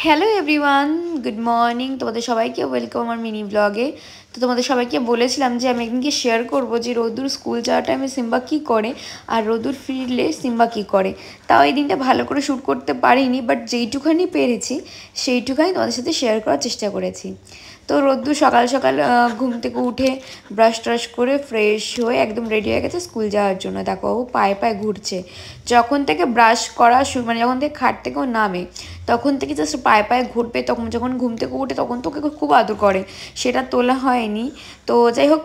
Hello everyone, good morning. তোমাদের সবাইকে welcome আমার মিনি ব্লগে। তো তোমাদের সবাইকে বলেছিলাম যে আমি একদিনকে শেয়ার করবো যে রোদ্দুর স্কুল যাওয়ার টাইমে সিম্বা কী করে আর রোদ্দুর ফিরলে সিম্বা কী করে। তাও এই দিনটা ভালো করে শ্যুট করতে পারিনি, বাট যেইটুখানি পেরেছি সেইটুখানি তোমাদের সাথে শেয়ার করার চেষ্টা করেছি। তো রোদ্দুর সকাল সকাল ঘুম থেকে উঠে ব্রাশ ট্রাশ করে ফ্রেশ হয়ে একদম রেডি হয়ে গেছে স্কুল যাওয়ার জন্য। দেখো ও পায়ে পায়ে ঘুরছে। যখন থেকে ব্রাশ করা মানে যখন থেকে খাট থেকেও নামে তখন থেকে জাস্ট পায়ে পায়ে ঘুরবে। তখন যখন ঘুম থেকে উঠে তখন তোকে খুব আদর করে, সেটা তোলা হয়নি। তো যাই হোক,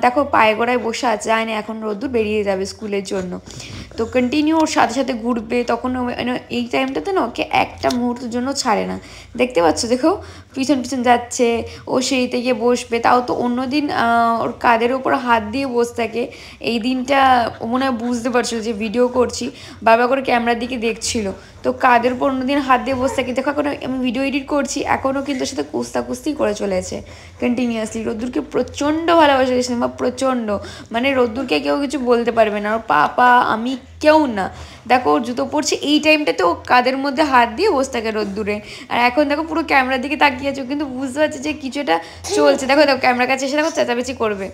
দেখো পায়ে গোড়ায় বসে আছে, যায় না এখন রোদ্দুর বেরিয়ে যাবে স্কুলের জন্য। তো কন্টিনিউ ওর সাথে সাথে ঘুরবে। তখন এই টাইমটাতে না ওকে একটা মুহূর্তের জন্য ছাড়ে না। দেখতে পাচ্ছ, দেখো পিছন পিছন যাচ্ছে, ও সেইতে গিয়ে বসবে। তাও তো অন্যদিন ওর কাঁধের ওপর হাত দিয়ে বসে থাকে। এই দিনটা মনে হয় বুঝতে পারছিল যে ভিডিও করছি, বাবা করে ক্যামেরার দিকে দেখছিল। তো কাঁধের উপর অন্যদিন হাত দিয়ে বসে থাকে। দেখো এখন আমি ভিডিও এডিট করছি, এখনও কিন্তু ওর সাথে কুস্তি করে চলেছে কন্টিনিউয়াসলি। রোদ্দুরকে প্রচণ্ড ভালোবাসে সিম্বা, প্রচণ্ড। মানে রোদ্দুরকে কেউ কিছু বলতে পারবে না, ওর পাপা আমি কেউ না। দেখো ওর জুতো পড়ছে, এই টাইমটাতে ও কাদের মধ্যে হাত দিয়ে বসে থাকে রোদ্দুরে। আর এখন দেখো পুরো ক্যামেরার দিকে তাকিয়েছো, কিন্তু বুঝতে পারছি যে কিছু একটা চলছে। দেখো দেখো ক্যামেরার কাছে এসে দেখো চেঁচামেচি করবে।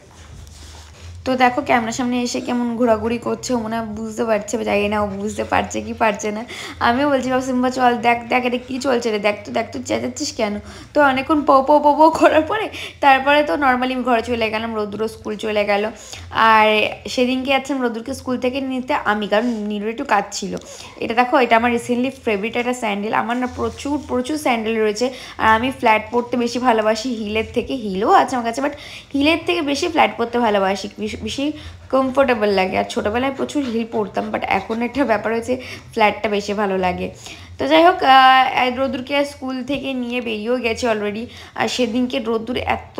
তো দেখো ক্যামেরার সামনে এসে কেমন ঘোরাঘুরি করছে, ও মনে হয় বুঝতে পারছে, জানি না ও বুঝতে পারছে কি পারছে না। আমিও বলছি বাবা সিম্বা চল দেখ দেখ এটা কী চলছে রে, দেখ তো চেঁচাচ্ছিস কেন। তো অনেকক্ষণ পো করার পরে তারপরে তো নর্মালি আমি ঘরে চলে গেলাম, রোদ্দুরও স্কুল চলে গেল। আর সেদিনকে যাচ্ছিলাম রোদ্দুরকে স্কুল থেকে নিতে আমি, কারণ নীলুর একটু কাজ ছিল। এটা দেখো, এটা আমার রিসেন্টলি ফেভারিট একটা স্যান্ডেল। আমার না প্রচুর স্যান্ডেল রয়েছে, আর আমি ফ্ল্যাট পরতে বেশি ভালোবাসি হিলের থেকে। হিলও আছে আমার কাছে, বাট হিলের থেকে বেশি ফ্ল্যাট পরতে ভালোবাসি, বেশি কমফোর্টেবল লাগে। আর ছোটোবেলায় প্রচুর হিল পরতাম, বাট এখন একটা ব্যাপার হয়েছে ফ্ল্যাটটা বেশি ভালো লাগে। তো যাই হোক, রোদ্দুরকে স্কুল থেকে নিয়ে বেরিয়েও গেছে অলরেডি। আর সেদিনকে রোদ্দুর এত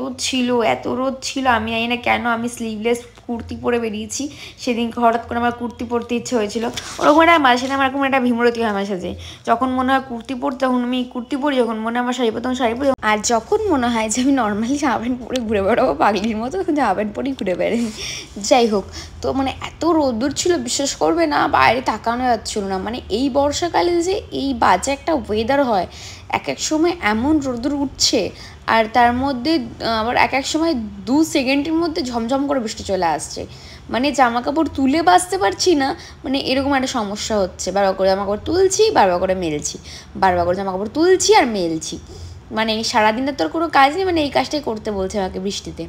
রোদ ছিল, আমি জানি না কেন আমি স্লিভলেস কুর্তি পরে বেরিয়েছি সেদিনকে। হঠাৎ করে আমার কুর্তি পরতে ইচ্ছে হয়েছিল। ওরকম একটা মাঝে সাথে আমার এরকম একটা ভীমরতি হয় আমার সাথে। যখন মনে হয় কুর্তি পরতে তখন আমি কুর্তি পরি, যখন মনে হয় আমার শাড়ি পরতে তখন শাড়ি পরি। আর যখন মনে হয় যে আমি নর্মালি জামা প্যান্ট পরে ঘুরে বেড়াবো পাগলির মতো, তখন জামা প্যান্ট পরেই ঘুরে বেড়াই। যাই হোক, তো মানে এত রোদ্দুর ছিল বিশ্বাস করবে না, বাইরে তাকানো যাচ্ছিল না। মানে এই বর্ষাকালে যে এই বাজে একটা ওয়েদার হয়, এক এক সময় এমন রোদ্দুর উঠছে, আর তার মধ্যে আবার এক এক সময় 2 সেকেন্ডের মধ্যে ঝমঝম করে বৃষ্টি চলে আসছে। মানে জামা কাপড় তুলে বাঁচতে পারছি না, মানে এরকম একটা সমস্যা হচ্ছে। বারবার করে জামা কাপড় তুলছি, বারবার করে মেলছি, বারবার করে জামা কাপড় তুলছি আর মেলছি। মানে সারাদিনের তোর কোনো কাজ নেই, মানে এই কাজটাই করতে বলছে আমাকে বৃষ্টিতে।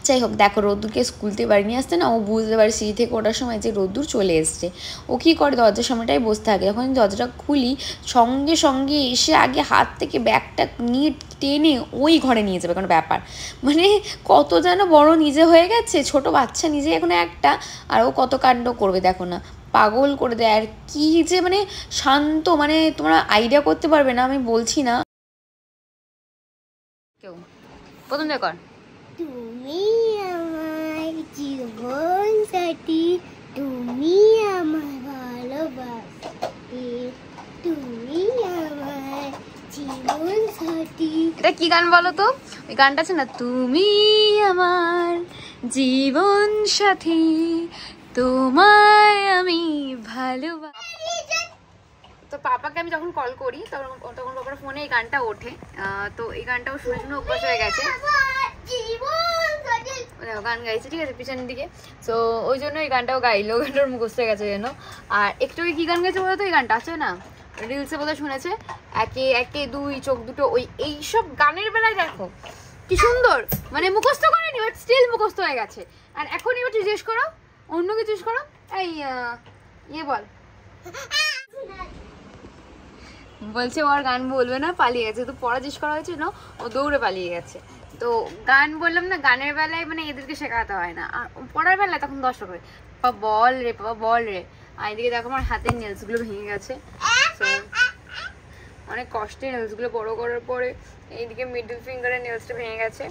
যাই হোক, দেখো রোদ্দুরকে স্কুল থেকে বাড়ি নিয়ে আসতে না, ও বুঝতে পারে সিঁড়ি থেকে ওঠার সময় যে রোদ্দুর চলে এসছে। ও কী করে, দরজার সামনেটাই বসে থাকে। যখন দরজাটা খুলি সঙ্গে সঙ্গে এসে আগে হাত থেকে ব্যাগটা নিয়ে টেনে ওই ঘরে নিয়ে যাবে, কোনো ব্যাপার। মানে কত যেন বড় নিজে হয়ে গেছে, ছোট বাচ্চা নিজে এখন একটা, আর ও কত কাণ্ড করবে দেখো না, পাগল করে দেয়। আর কি যে মানে শান্ত, মানে তোমরা আইডিয়া করতে পারবে না, আমি বলছি না। কেউ প্রথম যা কর, তুমি আমার জীবন সাথী, তুমি আমার ভালোবাসি, তুমি আমার জীবন সাথী। এটা কি গান বলো তো? ওই গানটা আছে না, তুমি আমার জীবন সাথী, তোমায় আমি ভালোবাসি। তো পাপাকে আমি যখন কল করি তখন বাবার ফোনে এই গানটা ওঠে। তো এই গানটাও শুনে শুনে অভ্যাস হয়ে গেছে, গান গাইছে, ঠিক আছে পিছনের দিকে। তো ওই জন্য এই গানটাও গাইলো, গানটার মুখস্থ হয়ে গেছে যেন। আর একটু কি গান গেছে বলো তো? এই গানটা আছে না, রিলসে বোধহয় শুনেছে, একে একে দুই চোখ দুটো, ওই এইসব গানের বেলায় দেখো কি সুন্দর, মানে মুখস্থ করেনি বাট স্টিল মুখস্থ হয়ে গেছে। আর এখন এবার জিজ্ঞেস করো, অন্য কিছু জিজ্ঞেস করো, এই ইয়ে বল, বলছে ও আর গান বলবে না, পালিয়ে গেছে। তো পড়া জিজ্ঞেস করা হয়েছে না, ও দৌড়ে পালিয়ে গেছে। তো গান বললাম না, গানের বেলায় মানে এদেরকে শেখাতে হয় না, আর পড়ার বেলায় তখন 10 হবে, বাবা বল রে, বাবা বল রে। আর এদিকে দেখো আমার হাতের নেলসগুলো ভেঙে গেছে, অনেক কষ্টে নেলসগুলো বড় করার পরে এইদিকে মিডল ফিঙ্গারের নেলসটা ভেঙে গেছে,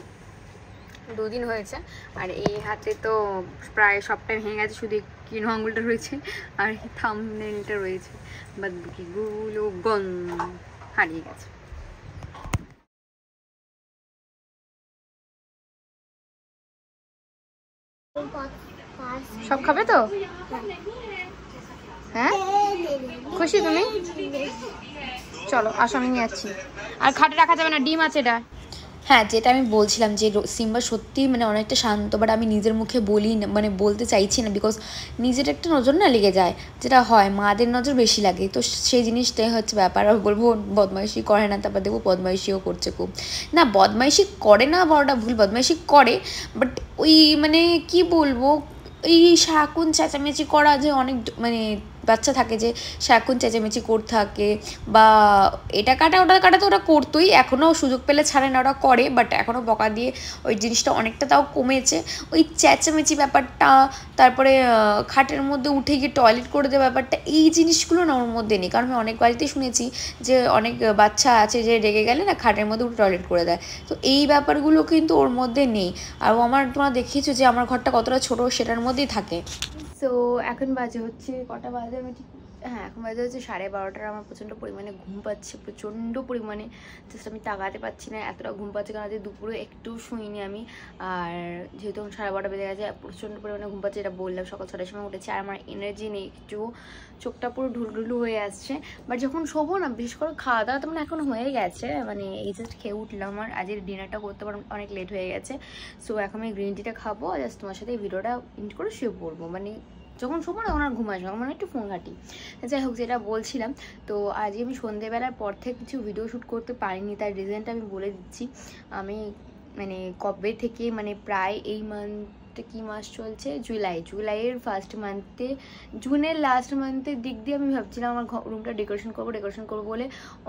2 দিন হয়েছে। আর এই হাতে তো প্রায় সবটাই ভেঙে গেছে, শুধু কিনো আঙুলটা রয়েছে আর থাম্বনেলটা রয়েছে, বাদ বাকিগুলো গন হারিয়ে গেছে। সব খাবে তো? হ্যাঁ, খুশি তুমি? চলো আসো আমি নিয়ে যাচ্ছি। আর খাটে রাখা যাবে না, ডিম আছে এটা। হ্যাঁ, যেটা আমি বলছিলাম যে সিম্বা সত্যিই মানে অনেকটা শান্ত, বাট আমি নিজের মুখে বলি না, মানে বলতে চাইছি না, বিকজ নিজের একটা নজর না লেগে যায়, যেটা হয় মাদের নজর বেশি লাগে, তো সেই জিনিসটাই হচ্ছে ব্যাপার। আর বলবো বদমাইশি করে না, তারপর দেখবো বদমাইশিও করছে খুব। না, বদমাইশি করে না, বড়টা ভুল, বদমাইশি করে, বাট ওই মানে কি বলবো, এই সারাক্ষণ চেঁচামেচি করা, যে অনেক মানে বাচ্চা থাকে যে সারাক্ষণ চেঁচামেচি করতে থাকে, বা এটা কাটা ওটা কাটা, তো ওরা করতোই, এখনও সুযোগ পেলে ছাড়ে না, ওরা করে, বাট এখনও বকা দিয়ে ওই জিনিসটা অনেকটা তাও কমেছে। ওই চেঁচামেচি ব্যাপারটা, তারপরে খাটের মধ্যে উঠে গিয়ে টয়লেট করে দেওয়া ব্যাপারটা, এই জিনিসগুলো না ওর মধ্যে নেই। কারণ আমি অনেক বাড়িতেই শুনেছি যে অনেক বাচ্চা আছে যে রেগে গেলে না খাটের মধ্যে উঠে টয়লেট করে দেয়, তো এই ব্যাপারগুলো কিন্তু ওর মধ্যে নেই। আর আমার, তোমরা দেখিয়েছো যে আমার ঘরটা কতটা ছোটো, সেটার মধ্যেই থাকে। সো এখন বাজে হচ্ছে কটা বাজে আমি ঠিক, হ্যাঁ এখন বাজে হচ্ছে 12:30। আমার প্রচণ্ড পরিমাণে ঘুম পাচ্ছে, প্রচণ্ড পরিমাণে, জাস্ট আমি তাকাতে পারছি না, এতটা ঘুম পাচ্ছে। কারণ আজকে দুপুরে একটু শুইনি আমি, আর যেহেতু 12:30 বেজে গেছে, প্রচণ্ড পরিমাণে ঘুম পাচ্ছে, এটা বললাম। সকাল 6টার সময় উঠেছে, আর আমার এনার্জি নেই একটু, চোখটা পুরো ঢুলঢুলু হয়ে আসছে। বাট যখন শোবো না, বিশেষ করে খাওয়া দাওয়া তো মানে এখন হয়ে গেছে, মানে এই জাস্ট খেয়ে উঠলাম, আর আজকের ডিনারটা করতে পারবো, অনেক লেট হয়ে গেছে। সো এখন আমি গ্রিন টিটা খাবো, জাস্ট তোমার সাথে এই ভিডিওটা এন্ড করে শুয়ে পড়বো। মানে যখন শোবো না, ওনার ঘুম আসবে, মানে একটু ফোন ঘাঁটি। যাই হোক, যেটা বলছিলাম, তো আজকে আমি সন্ধেবেলার পর থেকে কিছু ভিডিও শ্যুট করতে পারিনি, তার রিজনটা আমি বলে দিচ্ছি। আমি মানে কবে থেকে, মানে প্রায় এই মান্থ, কি মাস চলছে, জুলাইয়ের ফার্স্ট মান্থে, জুনের লাস্ট মান্থের দিক দিয়ে আমি ভাবছিলাম আমার রুমটা ডেকোরেশন করবো বলে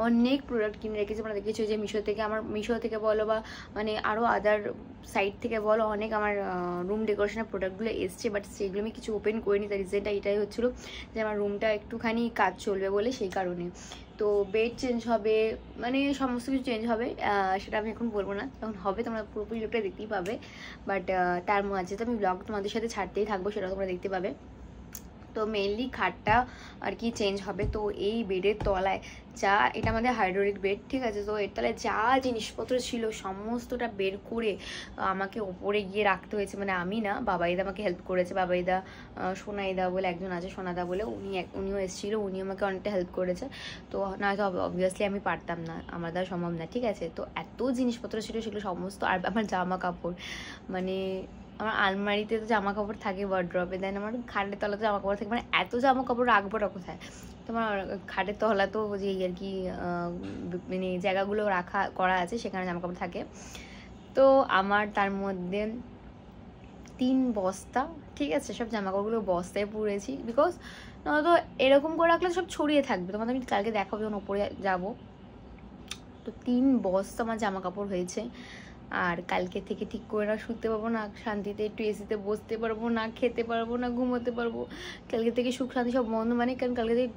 অনেক প্রোডাক্ট কিনে রেখেছি। আমরা দেখেছি যে মিশো থেকে বলো, বা মানে আরও আদার সাইট থেকে বলো, অনেক আমার রুম ডেকোরেশনের প্রোডাক্টগুলো এসছে, বাট সেগুলো আমি কিছু ওপেন করিনি। তার রিজনটা এটাই হচ্ছিলো যে আমার রুমটা একটুখানি কাজ চলবে বলে, সেই কারণে। তো বেড চেঞ্জ হবে, মানে সমস্ত কিছু চেঞ্জ হবে, সেটা আমি এখন বলবো না, তখন হবে, তোমরা পুরোপুরি লোকটা দেখতেই পাবে। বাট তার মাঝে তো আমি ব্লগ তোমাদের সাথে ছাড়তেই থাকবো, সেটা তোমরা দেখতে পাবে। তো মেনলি খাটটা আর কি চেঞ্জ হবে। তো এই বেডের তলায় যা, এটা আমাদের হাইড্রোলিক বেড, ঠিক আছে, তো এর তলায় যা জিনিসপত্র ছিল সমস্তটা বের করে আমাকে ওপরে গিয়ে রাখতে হয়েছে। মানে আমি না, বাবাইদা আমাকে হেল্প করেছে, বাবাইদা, সোনাইদা বলে একজন আছে, সোনাদা বলে, উনিও এসেছিলো, উনি আমাকে অনেকটা হেল্প করেছে। তো নয়তো অবভিয়াসলি আমি পারতাম না, আমার দ্বারা সম্ভব না, ঠিক আছে। তো এত জিনিসপত্র ছিল সেগুলো সমস্ত, আর আমার জামা কাপড়, মানে আমার আলমারিতে তো জামা কাপড় থাকে, ওয়ার্ড্রপে, দেন আমার খাটের তলাতে জামা কাপড় থাকে, মানে এত জামা কাপড় রাখবোটা কোথায়। তোমার খাটের তলা তো যে আর কি মানে জায়গাগুলো রাখা করা আছে, সেখানে জামা কাপড় থাকে। তো আমার তার মধ্যে 3 বস্তা, ঠিক আছে, সব জামা কাপড়গুলো বস্তায় পুড়েছি, বিকজ নয়তো এরকম করে রাখলে সব ছড়িয়ে থাকবে। তোমাদের আমি কালকে দেখাবো যখন ওপরে যাবো। তো 3 বস্তা আমার জামা কাপড় হয়েছে। আর কালকে থেকে ঠিক করে না শুতে পারবো না শান্তিতে, একটু এসিতে বসতে পারবো না, খেতে পারবো না, ঘুমোতে পারবো। কালকে থেকে সুখ শান্তি সব বন্ধ, মানে কারণ কালকে থেকে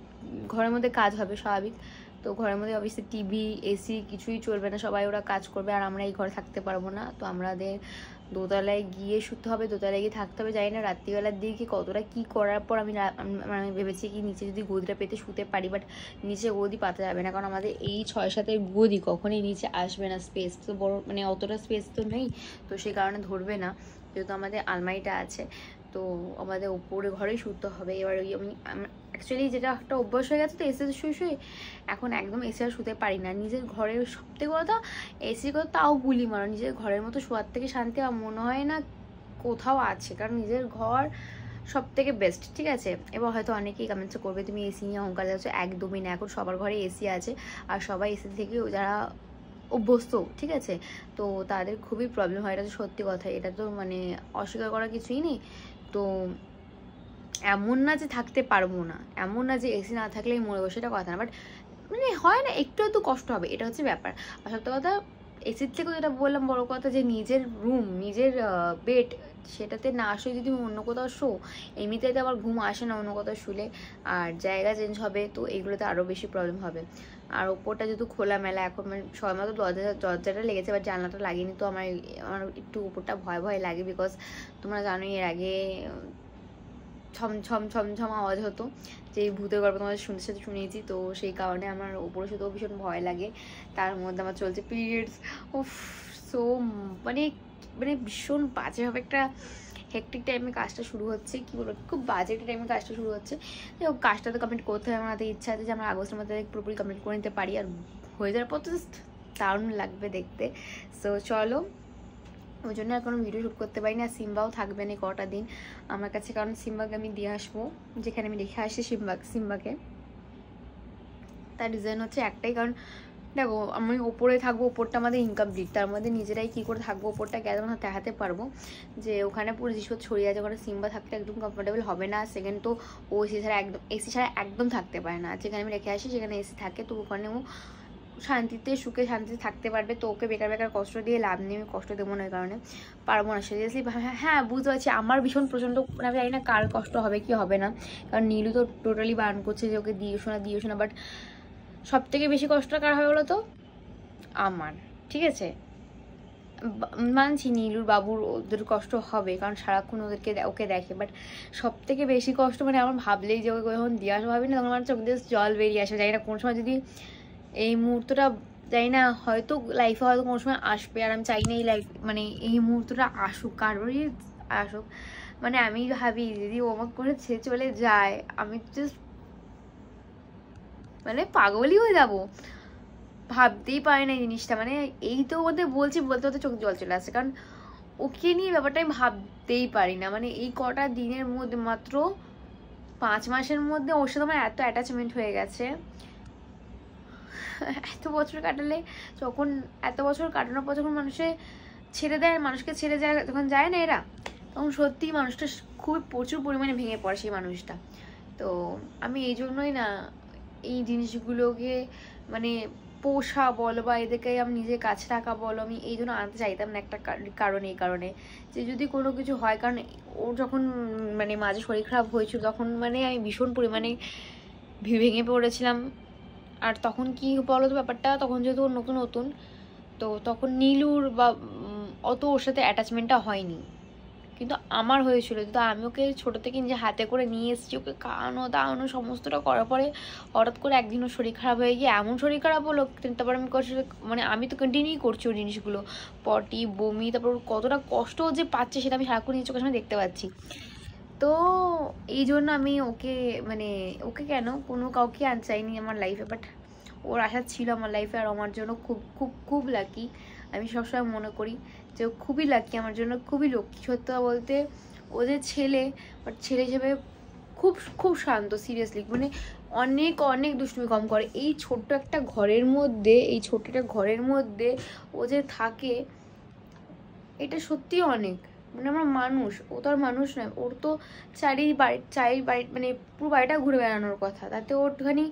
ঘরের মধ্যে কাজ হবে স্বাভাবিক। তো ঘরের মধ্যে অবশ্যই টিভি, এসি কিছুই চলবে না, সবাই ওরা কাজ করবে, আর আমরা এই ঘরে থাকতে পারবো না। তো আমাদের দোতলায় গিয়ে শুতে হবে, দোতলায় গিয়ে থাকতে হবে। জানি না রাত্রিবেলার দিকে কতটা কি করার পর আমি ভেবেছি কি নিচে যদি গদিটা পেতে শুতে পারি, বাট নিচে গদি পাতা যাবে না, কারণ আমাদের এই 6-7 গদি কখনই নিচে আসবে না, স্পেস তো বড়, মানে অতটা স্পেস তো নেই, তো সেই কারণে ধরবে না, যেহেতু আমাদের আলমারিটা আছে। তো আমাদের ওপরে ঘরেই শুতে হবে। এবার ওই আমি অ্যাকচুয়ালি যেটা একটা অভ্যাস হয়ে গেছে, তো এসিতে শুয়ে এখন একদম এসি আর শুতে পারি না। নিজের ঘরের সবথেকে কথা, এসির কথা তাও গুলি মারো, নিজের ঘরের মতো শোয়ার থেকে শান্তি আর মনে হয় না কোথাও আছে, কারণ নিজের ঘর সব থেকে বেস্ট, ঠিক আছে। এবার হয়তো অনেকেই কমেন্টস করবে তুমি এসি নিয়ে অহংকার যাচ্ছ, একদমই না। এখন সবার ঘরে এসি আছে, আর সবাই এসি থেকে যারা অভ্যস্ত, ঠিক আছে, তো তাদের খুবই প্রবলেম হয়, এটা তো সত্যি কথা, এটা তো মানে অস্বীকার করার কিছুই নেই। তো এমন না যে থাকতে পারবো না, এমন না যে এসি না থাকলেই মরে বসে, এটা কথা না, বাট মানে হয় না, একটু একটু কষ্ট হবে, এটা হচ্ছে ব্যাপার। আর সত্যি কথা, এসির থেকেও যেটা বললাম বড় কথা, যে নিজের রুম, নিজের বেড, সেটাতে না শুয়ে যদি তুমি অন্য কোথাও শো, এমনিতেই তো আবার ঘুম আসে না অন্য কোথাও শুলে, আর জায়গা চেঞ্জ হবে, তো এইগুলোতে আরও বেশি প্রবলেম হবে। আর ওপরটা যেহেতু খোলামেলা, এখন মানে সবাই মতো দরজাটা লেগেছে, বাট জানলাটা লাগেনি, তো আমার একটু উপরটা ভয় ভয় লাগে, বিকজ তোমরা জানোই এর আগে ছম ছম ছম ছম আওয়াজ হতো, যে ভূতের গল্প তোমাদের শুনিয়েছি, তো সেই কারণে আমার উপরে শুতেও ভীষণ ভয় লাগে। তার মধ্যে আমার চলছে পিরিয়ডস, উফ, সো মানে মানে ভীষণ বাজেভাবে একটা হেক্টিক টাইমে কাজটা শুরু হচ্ছে, কী বলবো খুব বাজেট টাইমে কাজটা শুরু হচ্ছে। কাজটা তো কমপ্লিট করতে হবে, আমার হাতে ইচ্ছা আছে যে আমরা আগস্টের মধ্যে পুরোপুরি কমপ্লিট করে নিতে পারি, আর হয়ে যাওয়ার পর তো জাস্ট দারুণ লাগবে দেখতে। সো চলো, ওই জন্য আর কোনো ভিডিও শ্যুট করতে পারি না। সিম্বাও থাকবে না কটা দিন আমার কাছে, কারণ সিম্বাকে আমি দিয়ে আসবো যেখানে আমি রেখে আসি সিম্বাকে। তার রিজন হচ্ছে একটাই, কারণ দেখো আমি ওপরে থাকবো, ওপরটা আমাদের ইনকমপ্লিট, তার মধ্যে নিজেরাই কী করে থাকবো, ওপরটা কেমন দেখাতে পারবো যে ওখানে পুরো জিনিসপত্র ছড়িয়ে আছে, ওখানে সিম্বা থাকতে একদম কমফোর্টেবল হবে না। সেকেন্ড তো ও এসি ছাড়া একদম থাকতে পারে না, যেখানে আমি রেখে আসি সেখানে এসি থাকে, তো ওখানেও শান্তিতে সুখে শান্তিতে থাকতে পারবে। তো ওকে বেকার বেকার কষ্ট দিয়ে লাভ নেই, আমি কষ্ট দেবো না, ওই কারণে পারবো না সিরিয়াসলি। হ্যাঁ বুঝতে পারছি আমার ভীষণ প্রচণ্ড, আমি জানি না কার কষ্ট হবে কি হবে না, কারণ নীলু তো টোটালি বারণ করছে যে ওকে দিও শোনা, বাট সব থেকে বেশি কষ্ট কার হবে বলো তো, আমার। ঠিক আছে, মানছি নীলুর বাবুর ওদের কষ্ট হবে, কারণ সারাক্ষণ ওকে দেখে, বাট সব থেকে বেশি কষ্ট মানে আমার ভাবলেই যে ওকে যখন দিয়ে আসা ভাবি না, তখন আমার চোখ দিয়ে জল বেরিয়ে আসে। জানি না কোন সময় যদি এই মুহূর্তটা, জানি না হয়তো লাইফে হয়তো কোনো সময় আসবে, আর আমি চাই না এই মুহূর্তটা আসুক, কারোরই আসুক। মানে আমি ভাবি যদি ও আমাকে করে ছেড়ে চলে যায়, আমি জাস্ট মানে পাগলই হয়ে যাবো, ভাবতেই পারি না এই জিনিসটা। মানে এই তো ওদের বলতে চোখ জল চলে আসে, কারণ ওকে নিয়ে ব্যাপারটা আমি ভাবতেই পারি না। মানে এই কটা দিনের মধ্যে, মাত্র 5 মাসের মধ্যে ওর সাথে আমার এত অ্যাটাচমেন্ট হয়ে গেছে। এত বছর কাটালে, যখন এত বছর কাটানোর পর যখন মানুষকে ছেড়ে যায়, যখন যায় না এরা, তখন সত্যিই মানুষটা খুবই প্রচুর পরিমাণে ভেঙে পড়ে সেই মানুষটা। তো আমি এই জন্যই না এই জিনিসগুলোকে মানে পোষা বলো বা এদেরকে আমি নিজের কাছে রাখা বলো, আমি এই জন্য আনতে চাইতাম না একটা এই কারণে যে যদি কোনো কিছু হয়, কারণ ওর যখন মানে মাঝে শরীর খারাপ হয়েছিল তখন মানে আমি ভীষণ পরিমাণে ভেঙে পড়েছিলাম। আর তখন কি বলো তো ব্যাপারটা, তখন যেহেতু ওর নতুন তো তখন নীলুর বা অত ওর সাথে অ্যাটাচমেন্টটা হয়নি, কিন্তু আমার হয়েছিল। তো আমি ওকে ছোটো থেকে নিজে হাতে করে নিয়ে এসেছি, ওকে খাওয়ানো দাওয়ানো সমস্তটা করার পরে হঠাৎ করে একদিনও শরীর খারাপ হয়ে গিয়ে এমন শরীর খারাপ হলো, তারপর আমি মানে আমি তো কন্টিনিউ করছি ওই জিনিসগুলো, পটি বমি, তারপর কতটা কষ্ট যে পাচ্ছে সেটা আমি সারাক্ষণ নিজের চোখের সামনে দেখতে পাচ্ছি। তো এই জন্য আমি ওকে কেন কোনো কাউকে আনতে চাইনি আমার লাইফে, বাট ওর আশা ছিল আমার লাইফে, আর আমার জন্য খুব খুব খুব লাকি। আমি সবসময় মনে করি যে ও খুবই লাকি, আমার জন্য খুবই লক্ষ্মী। সত্যি বলতে ও যে ছেলে, বাট ছেলে হিসেবে খুব খুব শান্ত, সিরিয়াসলি মানে অনেক অনেক দুষ্টুমি কম করে। এই ছোট্ট একটা ঘরের মধ্যে ও যে থাকে, এটা সত্যিই অনেক। মানে আমরা মানুষ, ও তো আর মানুষ নয়, ওর তো চারি বাড়ি মানে পুরো বাড়িটা ঘুরে বেড়ানোর কথা, তাতে ও একটুখানি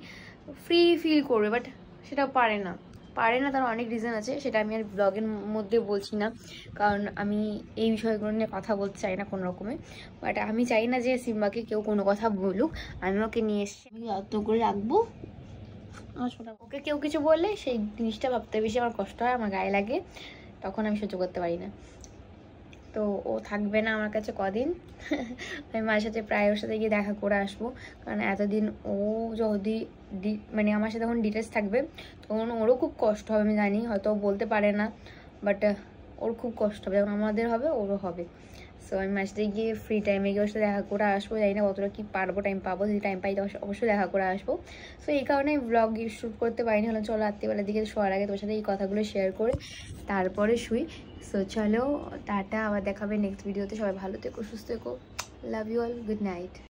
ফ্রি ফিল করবে, বাট সেটা পারে না। তার অনেক রিজন আছে, সেটা আমি আর ব্লগের মধ্যে বলছি না, কারণ আমি এই বিষয়গুলো নিয়ে কথা বলতে চাই না কোনো রকমে। বাট আমি চাই না যে সিম্বাকে কেউ কোনো কথা বলুক, আমি ওকে নিয়ে এসেছি, আমি যত্ন করে রাখবো। ওকে কেউ কিছু বললে সেই জিনিসটা ভাবতে বেশি আমার কষ্ট হয়, আমার গায়ে লাগে, তখন আমি সহ্য করতে পারি না। তো ও থাকবে না আমার কাছে কদিন, আমি মায়ের সাথে প্রায় ওর সাথে গিয়ে দেখা করে আসবো, কারণ এতদিন ও যদি মানে আমার সাথে যখন ডিটেলস থাকবে তখন ওরও খুব কষ্ট হবে, আমি জানি হয়তো বলতে পারে না, বাট ওর খুব কষ্ট হবে, যখন আমাদের হবে ওরও হবে। সো আমি মায়ের সাথে গিয়ে ফ্রি টাইমে গিয়ে ওর সাথে দেখা করে আসবো, জানি না কতটা কি পারবো, টাইম পাবো, যদি টাইম পাই অবশ্যই দেখা করে আসবো। সো এই কারণে ব্লগ শ্যুট করতে পারিনি, হলো চলো রাত্রিবেলার দিকে শোয়ার আগে তোর সাথে এই কথাগুলো শেয়ার করে তারপরে শুই। সো চলো টাটা, আবার দেখাবে নেক্সট ভিডিওতে। সবাই ভালো থেকো, সুস্থ থেকো, love you all, good night.